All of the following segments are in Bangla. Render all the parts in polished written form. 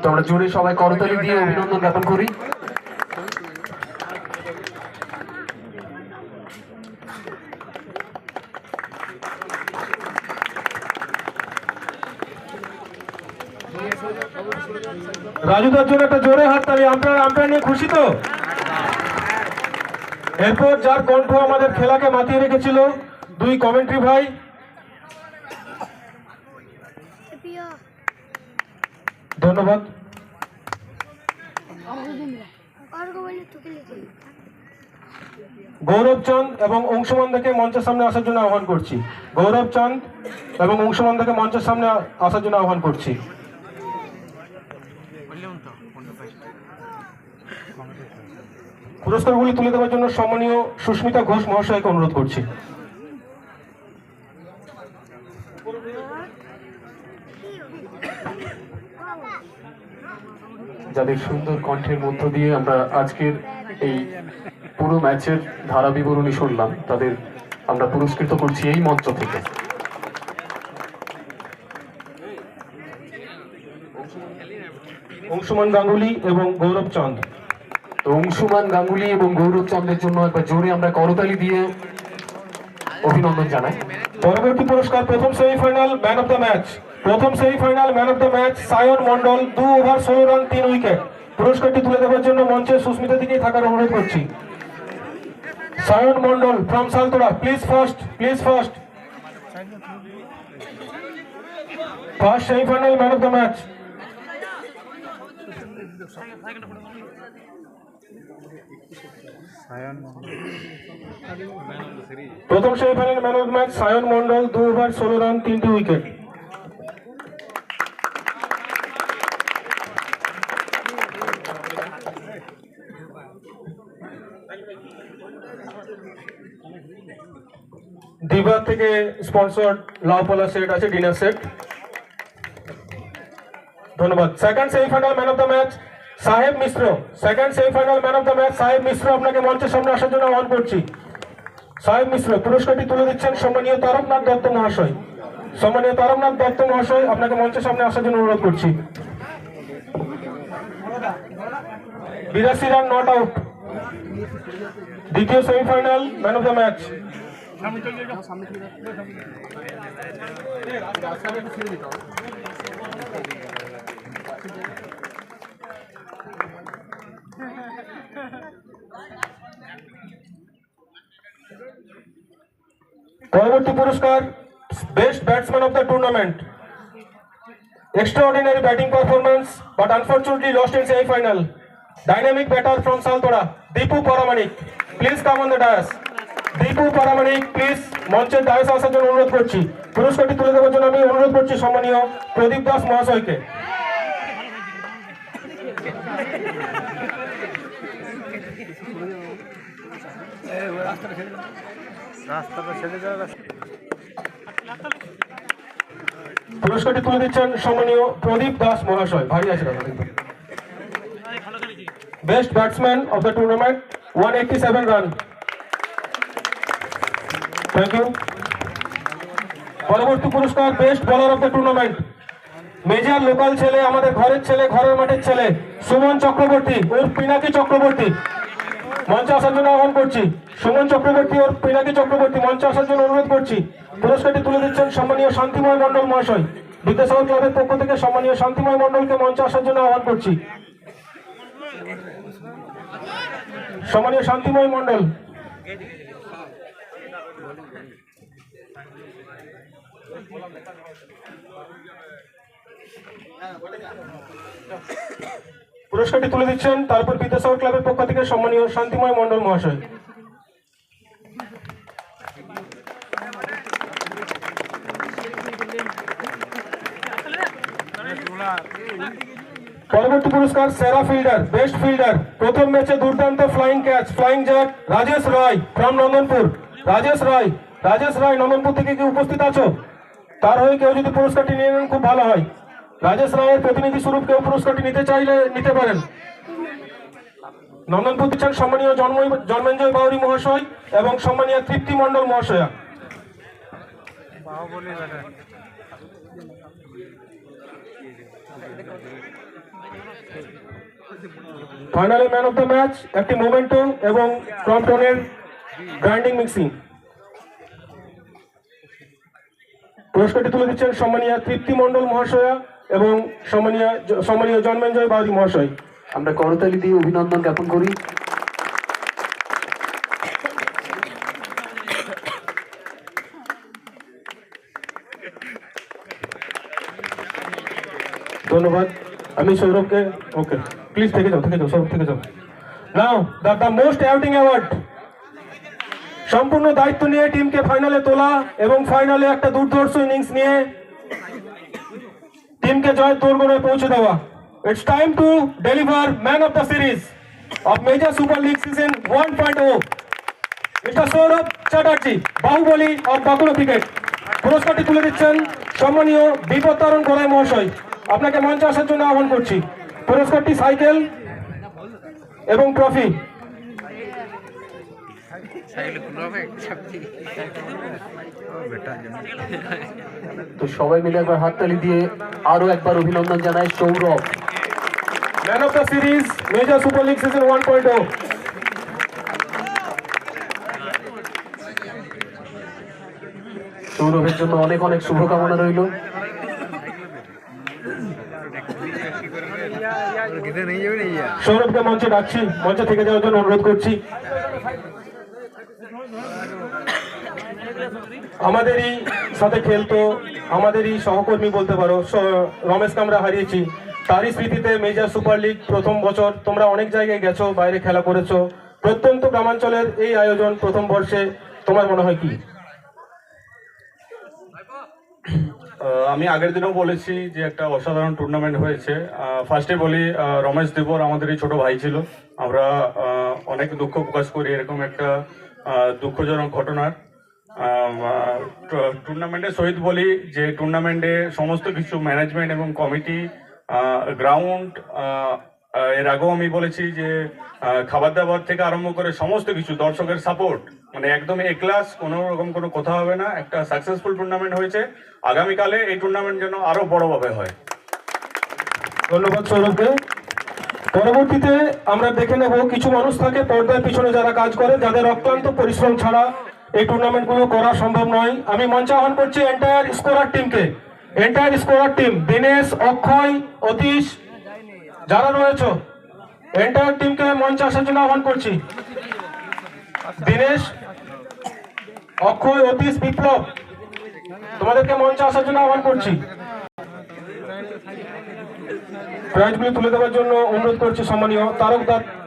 তো আমরা জোরে সবাই করতালি দিয়ে অভিনন্দন জ্ঞাপন করি। রাজুদার জন্য একটা জোরে হাততালি। আম্পায়ার নিয়ে খুশি তো? এরপর যার কণ্ঠ আমাদের খেলাকে মাতিয়ে রেখেছিল, দুই কমেন্ট্রি ভাই, ধন্যবাদ। গৌরব চাঁদ এবং অংশুমান দাকে মঞ্চের সামনে আসার জন্য আহ্বান করছি। গৌরব চাঁদ এবং অংশুমান দাকে মঞ্চের সামনে আসার জন্য আহ্বান করছি। পুরস্কারগুলি তুলে দেওয়ার জন্য সম্মানীয় সুস্মিতা ঘোষ মহাশয়কে অনুরোধ করছি। যাদের সুন্দর কণ্ঠের মধ্য দিয়ে আমরা আজকের এই পুরো ম্যাচের ধারা বিবরণী শুনলাম, তাদের আমরা পুরস্কৃত করছি এই মঞ্চ থেকে। অংশুমান গাঙ্গুলি এবং গৌরব চাঁদ। তো অংশুমান গাঙ্গুলি এবং গৌরব চন্দ্রের জন্য একবার জোরে আমরা করতালি দিয়ে অভিনন্দন জানাই। পরবর্তী পুরস্কার প্রথম semifinal man of the match. প্রথম semifinal man of the match Sayan Mondal, 2 over 16 run 3 wicket. পুরস্কারটি তুলে দেওয়ার জন্য মঞ্চে সুস্মিতা দিকেই থাকার অনুরোধ করছি। Sayan Mondal from Saltora, please first semifinal man of the match. প্রথম semifinal man of the match Sayan Mondal, 2 over 16 run 3টি উইকেট। দিবা থেকে স্পন্সর্ড লাউপালা সেট আছে, ডিনার সেট। ধন্যবাদ। Second semifinal man of the match Saheb Mishra. Second semifinal man of the match Saheb Mishra, আপনাকে মঞ্চের সামনে আসার জন্য আহ্বান করছি। সাহেব মিশ্র, পুরস্কারটি তুলে দিচ্ছেন সম্মানীয় তারকনাথ দত্ত মহাশয়। সম্মানীয় তারকনাথ দত্ত মহাশয়, আপনাকে মঞ্চের সামনে আসার জন্য অনুরোধ করছি। 82 রান নট আউট। দ্বিতীয় semifinal man of the match. পরবর্তী পুরস্কার best batsman of the tournament. Extraordinary batting performance, but unfortunately lost in semi-final. Dynamic batter from Saltoda, Deepu Paramanik. Please come on the dais. Deepu Paramanik, please মঞ্চের ডায়াসে আসার জন্য অনুরোধ করছি। পুরস্কারটি তুলে দেওয়ার জন্য আমি অনুরোধ করছি সম্মানীয় প্রদীপ দাস মহাশয়কে। পুরস্কারটি তুলে দিচ্ছেন সম্মানীয় প্রদীপ দাস মহাশয়। ভারী আছে দাদা। Best batsman of the tournament, 187 run. Thank you. পরবর্তী পুরস্কার best bowler of the tournament. Major local ছেলে, আমাদের ঘরের ছেলে, ঘরের মাঠের ছেলে, সুমন চক্রবর্তী ওর পিনাকি চক্রবর্তী, মঞ্চে আসার জন্য আহ্বান করছি। সুমন চক্রবর্তী ওর পিনাকি চক্রবর্তী, মঞ্চে আসার জন্য অনুরোধ করছি। পুরস্কারটি তুলে দিচ্ছেন সম্মানীয় শান্তিময় মন্ডল মহাশয়। বিদ্যাসাগর ক্লাবের পক্ষ থেকে সম্মানীয় শান্তিময় মন্ডলকে মঞ্চে আসার জন্য আহ্বান করছি। সম্মানীয় শান্তিময় মন্ডল। পুরস্কারটি তুলে দিচ্ছেন তারপর বিদ্যাসাগর ক্লাবের পক্ষ থেকে সম্মানীয় শান্তিময় মন্ডল মহাশয়। পরবর্তী পুরস্কার সেরা ফিল্ডার, বেস্ট ফিল্ডার। প্রথম ম্যাচে দুর্দান্ত flying catch, flying jack, Rajesh Roy from Nandanpur. Rajesh Roy Nandanpur থেকে কি উপস্থিত আছো? তার হয়ে কেউ যদি পুরস্কারটি নিয়ে নেন খুব ভালো হয়। রাজেশ রায়ের প্রতিনিধি স্বরূপ কেউ পুরস্কারটি নিতে চাইলে নিতে পারেন। নন্দনপুর দিচ্ছেন সম্মানীয় জন্মেঞ্জয় বাউরি মহাশয় এবং সম্মানীয় তৃপ্তি মন্ডল মহাশয়া। ফাইনালে ম্যান অফ দ্য ম্যাচ একটি মোমেন্টো এবং ক্রম্পটনের গ্রাইন্ডিং মিক্সিং। পুরস্কারটি তুলে দিচ্ছেন সম্মানীয় তৃপ্তি মণ্ডল মহাশয়া এবং সম্মানীয় জন্মেঞ্জয় বাউরি মহাশয়। আমরা করতালি দিয়ে অভিনন্দন জ্ঞাপন করি। ধন্যবাদ। আমি সৌরভকে, ওকে প্লিজ থেকে যাও সৌরভ থেকে যাও। নাও দ্য মোস্ট অ্যাওয়ার্ডিং অ্যাওয়ার্ড। সম্পূর্ণ দায়িত্ব নিয়ে টিমকে ফাইনালে তোলা এবং ফাইনালে একটা দুর্ধর্ষ ইনিংস নিয়ে টিমকে জয়ের দোরগোড়ায় পৌঁছে দেওয়া। It's time to deliver man of the series of major super league season 1.0 mister Sourav Chatterjee, Baahubali of Bankura cricket. পুরস্কারটি তুলে দিচ্ছেন সম্মানীয় বিপদ তারণ গড়াই মহাশয়। আপনাকে মঞ্চে আসার জন্য আহ্বান করছি। পুরস্কারটি সাইকেল এবং ট্রফি। তো সবাই মিলে একবার হাততালি দিয়ে আরো একবার অভিনন্দন জানাই Sourav, man of the series major super league season 1.0। সৌরভের জন্য অনেক অনেক শুভকামনা রইল। সৌরভকে মঞ্চে ডাকছি, মঞ্চে থেকে যাওয়ার জন্য অনুরোধ করছি। আমাদেরই সাথে খেলতো, আমাদেরই সহকর্মী বলতে পারো, রমেশকে আমরা হারিয়েছি। তারই স্মৃতিতে মেজর সুপার লিগ প্রথম বছর তোমরা অনেক জায়গায় গেছো, বাইরে খেলা করেছো। প্রত্যন্ত গ্রামাঞ্চলের এই আয়োজন প্রথম বর্ষে তোমার মনে হয় কি? আমি আগের দিনও বলেছি যে একটা অসাধারণ টুর্নামেন্ট হয়েছে। ফার্স্টে বলি, রমেশ দেবর আমাদেরই ছোট ভাই ছিল। আমরা অনেক দুঃখ প্রকাশ করি এরকম একটা দুঃখজনক ঘটনার। টুর্নামেন্টের সহিত বলি যে টুর্নামেন্টে সমস্ত কিছু ম্যানেজমেন্ট এবং কমিটি, গ্রাউন্ড, এর আগেও আমি বলেছি যে খাবার দাবার থেকে আরম্ভ করে সমস্ত কিছু, দর্শকের সাপোর্ট, মানে একদম এ ক্লাস, কোনো রকম কোনো কথা হবে না। একটা সাকসেসফুল টুর্নামেন্ট হয়েছে। আগামীকালে এই টুর্নামেন্ট যেন আরো বড়ভাবে হয়। ধন্যবাদ সৌরভকে। পরবর্তীতে আমরা দেখে নেব কিছু মানুষ থাকে পর্দার পিছনে যারা কাজ করে, যাদের অক্লান্ত পরিশ্রম ছাড়া এই টুর্নামেন্টগুলো করা সম্ভব নয়। আমি মঞ্চে আহ্বান করছি এন্টায়ার স্কোরার টিমকে, এন্টায়ার স্কোরার টিম, দীনেশ, অক্ষয়, অতীশ যারা রয়েছে, এন্টায়ার টিমকে মঞ্চে আসার জন্য আহ্বান করছি। দীনেশ, অক্ষয়, অতীশ, বিপ্লব, তোমাদেরকে মঞ্চে আসার জন্য আহ্বান করছি। প্রাইজগুলি তুলে দেওয়ার জন্য অনুরোধ করছি সম্মানীয়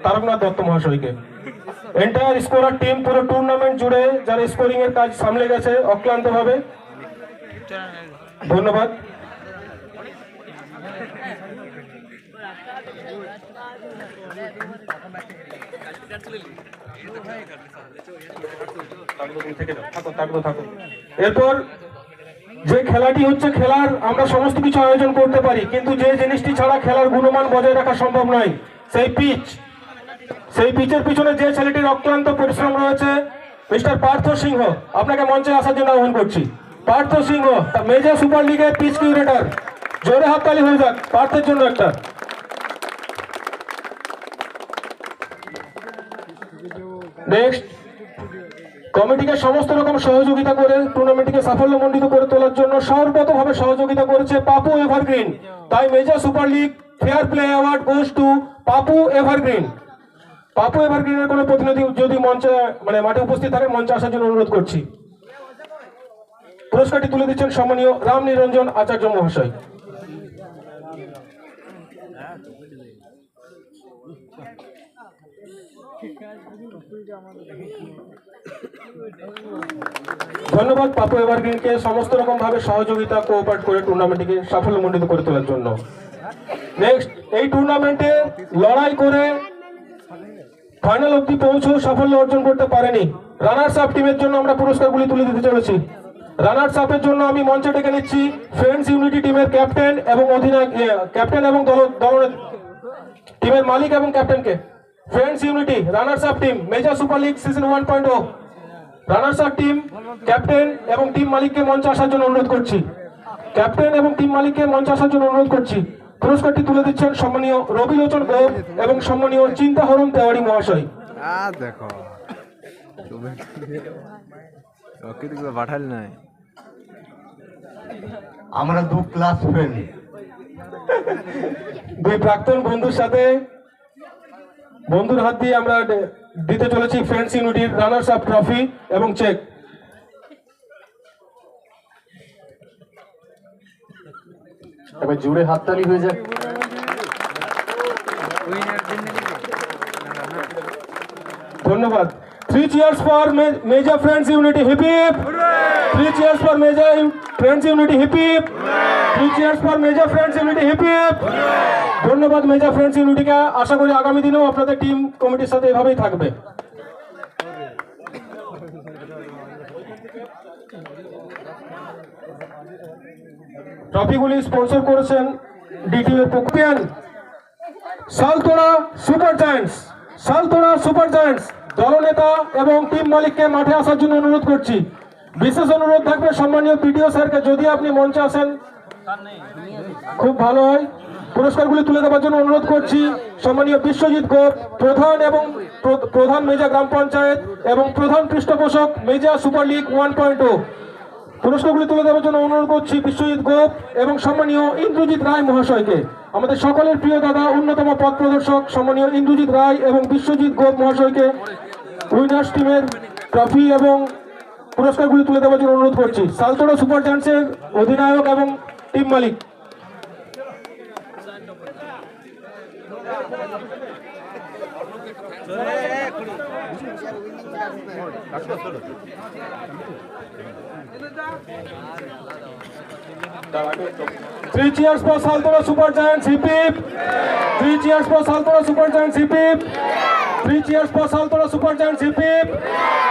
তারকনাথ দত্ত মহাশয়কে। এন্টায়ার স্কোরার টিম পুরো টুর্নামেন্ট জুড়ে যারা স্কোরিং এর কাজ সামলে গেছে অক্লান্ত ভাবে, ধন্যবাদ। এরপর যে খেলাটি হচ্ছে, খেলার আমরা সমস্ত কিছু আয়োজন করতে পারি, কিন্তু যে জিনিসটি ছাড়া খেলার গুণমান বজায় রাখা সম্ভব নয়, সেই পিচ। সেই পিচের পিছনে যে ছেলেটির অক্লান্ত পরিশ্রম রয়েছে, মিস্টার পার্থ সিংহ, আপনাকে মঞ্চে আসার জন্য আহ্বান করছি। পার্থ সিংহ, মেজর সুপার লিগের পিচ কিউরেটর। জোরে হাততালি হয়ে যাক পার্থের জন্য একটা। নেক্সট, কমিটিকে সমস্ত রকম সহযোগিতা করে টুর্নামেন্টকে সাফল্যমণ্ডিত করে তোলার জন্য সর্বতভাবে সহযোগিতা করেছে পাপু এভারগ্রিন। তাই major super league fair play award goes to Papu evergreen. Papu এভারগ্রিনের কোনো প্রতিনিধি যদি মঞ্চে মাঠে উপস্থিত থাকেন, মঞ্চে আসার জন্য অনুরোধ করছি। পুরস্কারটি তুলে দিচ্ছেন সম্মানীয় রাম নিরঞ্জন আচার্য মহাশয়। ধন্যবাদ পাপু এভারগ্রিনকে সমস্ত রকম ভাবে সহযোগিতা কোঅপারেট করে টুর্নামেন্টকে সাফল্যমণ্ডিত করে তোলার জন্য। নেক্সট, এই টুর্নামেন্টে লড়াই করে ফাইনাল অবধি পৌঁছেও সাফল্য অর্জন করতে পারেনি রানার্স আপ টিমের জন্য আমরা পুরস্কারগুলি তুলে দিতে চলেছি। রানার্স আপের জন্য আমি মঞ্চে ডেকে নিচ্ছি ফ্রেন্ডস ইউনিটি টিমের ক্যাপ্টেন এবং অধিনায়ক, ক্যাপ্টেন এবং টিমের মালিক এবং ক্যাপ্টেনকে। Friends unity runners up team major super league season 1.0, runners up team captain এবং টিম মালিককে মঞ্চে আসার জন্য অনুরোধ করছি। ক্যাপ্টেন এবং টিম মালিককে মঞ্চে আসার জন্য অনুরোধ করছি। পুরস্কারটি তুলে দিচ্ছেন সম্মানীয় রবিলোচন গোপ এবং সম্মানীয় চিন্তাহরণ তেওয়ারি মহাশয়। দেখো পাঠাল নাই, আমরা 2 ক্লাস ফ্রেন্ড। দুই প্রাক্তন বন্ধুর সাথে বন্ধুর হাত দিয়ে আমরা দিতে চলেছি ফ্রেন্ডস ইউনিটির রানার্স আপ ট্রফি এবং চেক। এবার জুড়ে হাততালি হয়ে যাক। ধন্যবাদ। 3 cheers for Major Friends Unity, hip hip. 3 cheers for Major Friends Unity, hip hip. 3 cheers for Major Friends Unity, hip hip. ধন্যবাদ মেজর ফ্রেন্ডস ইউনিটিকে। আশা করি আগামী দিনেও আপনাদের টিম কমিটির সাথে এভাবেই থাকবে। ট্রফিগুলি স্পন্সর করেছেন ডিটিও পোকপিয়ান Saltora super giants. Saltora super giants দলনেতা এবং টিম মালিককে মাঠে আসার জন্য অনুরোধ করছি। বিশেষ অনুরোধ থাকবে সম্মানীয় পিডিও স্যারকে, যদি আপনি মঞ্চে আসেন খুব ভালো হয়। পুরস্কারগুলি তুলে দেওয়ার জন্য অনুরোধ করছি সম্মানীয় বিশ্বজিৎ গোপ, প্রধান মেজা গ্রাম পঞ্চায়েত এবং প্রধান পৃষ্ঠপোষক মেজা সুপার লিগ 1.0। পুরস্কারগুলি তুলে দেওয়ার জন্য অনুরোধ করছি বিশ্বজিৎ গোপ এবং সম্মানীয় ইন্দ্রজিৎ রায় মহাশয়কে। আমাদের সকলের প্রিয় দাদা, অন্যতম পথ প্রদর্শক সম্মানীয় ইন্দ্রজিৎ রায় এবং বিশ্বজিৎ গোপ মহাশয়কে উইনার্স টিমের ট্রফি এবং পুরস্কারগুলি তুলে দেওয়ার জন্য অনুরোধ করছি। সালতোড়া সুপার জায়ান্টসের অধিনায়ক এবং team Malik. Three cheers for Saltoro Super Giants, hip hip. 3 cheers for Saltoro Super Giants, hip hip. 3 cheers for Saltoro Super Giants, hip hip.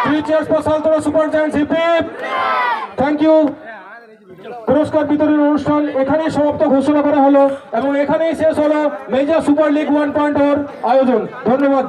3 cheers for Saltoro Super Giants, hip hip. Thank you. পুরস্কার বিতরণ অনুষ্ঠান এখানেই সমাপ্ত ঘোষণা করা হলো এবং এখানেই শেষ হলো মেজর সুপার লিগ 1.0 আয়োজন। ধন্যবাদ।